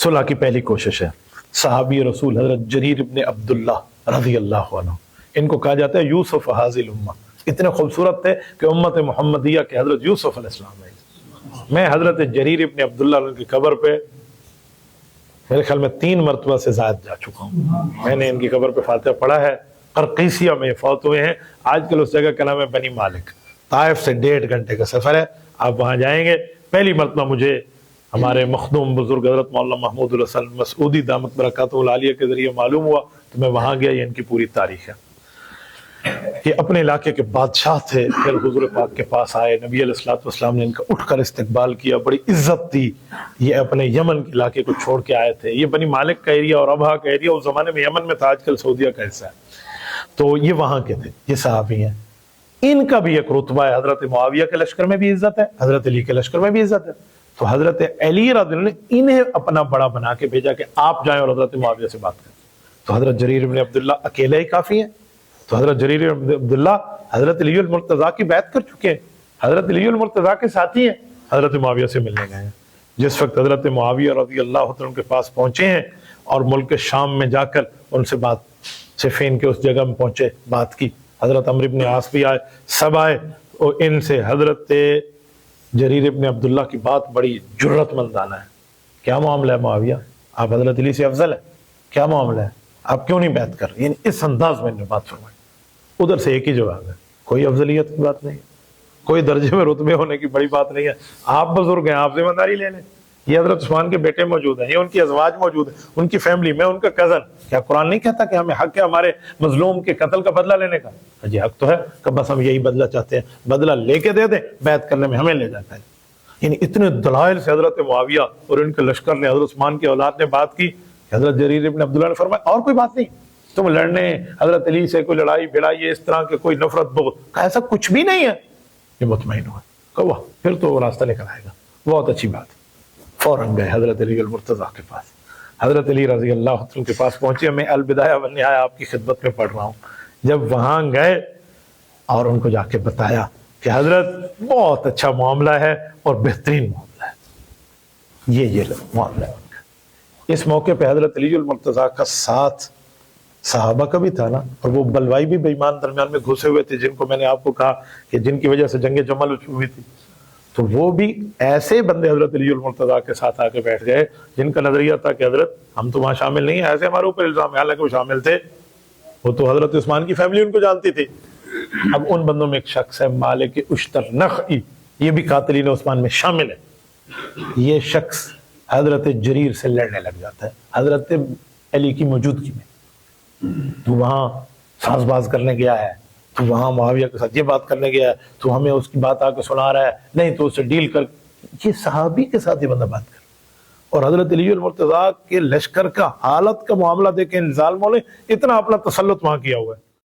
صلح کی پہلی کوشش ہے صحابی رسول حضرت جریر ابن عبداللہ رضی اللہ عنہ، ان کو کہا جاتا ہے یوسف حاضل امہ، اتنے خوبصورت تھے کہ امت محمدیہ کے حضرت یوسف علیہ السلام ہے۔ میں حضرت جریر ابن عبداللہ عنہ کی قبر پہ میرے خیال میں 3 مرتبہ سے زائد جا چکا ہوں، میں نے ان کی قبر پہ فاتحہ پڑھا ہے۔ قرقیسیہ میں فوت ہوئے ہیں، آج کل اس جگہ کا نام ہے بنی مالک، طائف سے 1.5 گھنٹے کا سفر ہے، آپ وہاں جائیں گے۔ پہلی مرتبہ مجھے ہمارے مخدوم بزرگ حضرت مولانا محمود الحسن مسعودی دامت برکاتہ العالیہ کے ذریعے معلوم ہوا، تو میں وہاں گیا، یہ ان کی پوری تاریخ ہے۔ یہ اپنے علاقے کے بادشاہ تھے، پھر حضور پاک کے پاس آئے، نبی علیہ الصلوۃ والسلام نے ان کا اٹھ کر استقبال کیا، بڑی عزت دی۔ یہ اپنے یمن کے علاقے کو چھوڑ کے آئے تھے، یہ بنی مالک کا ایریا اور ابہا کا ایریا اس زمانے میں یمن میں تھا، آج کل سعودیہ کا حصہ ہے، تو یہ وہاں کے تھے، یہ صحابی ہیں۔ ان کا بھی ایک رتبہ ہے، حضرت معاویہ کے لشکر میں بھی عزت ہے، حضرت علی کے لشکر میں بھی عزت ہے، تو حضرت علی رضی اللہ عنہ نے انہیں اپنا بڑا بنا کے بھیجا کہ آپ جائیں اور حضرت معاویہ سے بات کریں۔ تو حضرت جریر بن عبداللہ اکیلے ہی کافی ہیں، تو حضرت جریر بن عبداللہ حضرت علی المرتضیٰ کی بیعت کر چکے ہیں، حضرت علی المرتضیٰ کے ساتھی ہیں، حضرت معاویہ سے ملنے گئے ہیں۔ جس وقت حضرت معاویہ رضی اللہ عنہ کے پاس پہنچے ہیں اور ملک شام میں جا کر ان سے بات، صفین کے اس جگہ میں پہنچے، بات کی، حضرت عمرو بن عاص بھی آئے، سب آئے، اور ان سے حضرت جریر ابن عبداللہ کی بات بڑی جرت مندانہ ہے۔ کیا معاملہ ہے معاویہ، آپ حضرت علی سے افضل ہے، کیا معاملہ ہے، آپ کیوں نہیں بیعت کر رہے؟ یعنی اس انداز میں نے بات فرمائی۔ ادھر سے ایک ہی جواب ہے، کوئی افضلیت کی بات نہیں، کوئی درجے میں رتبے ہونے کی بڑی بات نہیں ہے، آپ بزرگ ہیں، آپ ذمہ داری لے لیں۔ یہ حضرت عثمان کے بیٹے موجود ہیں، یہ ان کی ازواج موجود ہیں، ان کی فیملی میں ان کا کزن، کیا قرآن نہیں کہتا کہ ہمیں حق ہے ہمارے مظلوم کے قتل کا بدلہ لینے کا؟ جی حق تو ہے، کہ بس ہم یہی بدلہ چاہتے ہیں، بدلہ لے کے دے دیں، بیعت کرنے میں ہمیں لے جاتا ہے۔ یعنی اتنے دلائل سے حضرت معاویہ اور ان کے لشکر نے، حضرت عثمان کی اولاد نے بات کی، حضرت جریر ابن عبداللہ نے فرمایا اور کوئی بات نہیں، تم لڑنے حضرت علی سے کوئی لڑائی بھڑائی اس طرح کے کوئی نفرت بغض کا ایسا کچھ بھی نہیں ہے۔ یہ مطمئن ہوا، کہا پھر تو راستہ نکل آئے گا، بہت اچھی بات۔ فوراً گئے حضرت علی المرتضیٰ کے پاس، حضرت علی رضی اللہ عنہ کے پاس پہنچے۔ میں البدایہ والنہایہ آپ کی خدمت میں پڑھ رہا ہوں۔ جب وہاں گئے اور ان کو جا کے بتایا کہ حضرت بہت اچھا معاملہ ہے اور بہترین معاملہ ہے، یہ معاملہ ہے ان کا۔ اس موقع پہ حضرت علی المرتضیٰ کا ساتھ صحابہ کا بھی تھا نا، اور وہ بلوائی بھی بے ایمان درمیان میں گھسے ہوئے تھے، جن کو میں نے آپ کو کہا کہ جن کی وجہ سے جنگ جمل ہوئی تھی، تو وہ بھی ایسے بندے حضرت علی المرتضیٰ کے ساتھ آ کے بیٹھ گئے جن کا نظریہ تھا کہ حضرت ہم تو وہاں شامل نہیں ہیں، ایسے ہمارے اوپر الزام ہے، حالانکہ وہ شامل تھے، وہ تو حضرت عثمان کی فیملی ان کو جانتی تھی۔ اب ان بندوں میں ایک شخص ہے مالک اشترنخعی، یہ بھی قاتلین عثمان میں شامل ہے۔ یہ شخص حضرت جریر سے لڑنے لگ جاتا ہے حضرت علی کی موجودگی میں۔ تو وہاں ساز باز کرنے گیا ہے، تو وہاں معاویہ کے ساتھ یہ بات کرنے گیا ہے، تو ہمیں اس کی بات آ کے سنا رہا ہے، نہیں تو اس سے ڈیل کر۔ یہ صحابی کے ساتھ یہ بندہ بات کر، اور حضرت علی المرتضیٰ کے لشکر کا حالت کا معاملہ دیکھیں، انزال مولے اتنا اپنا تسلط وہاں کیا ہوا ہے۔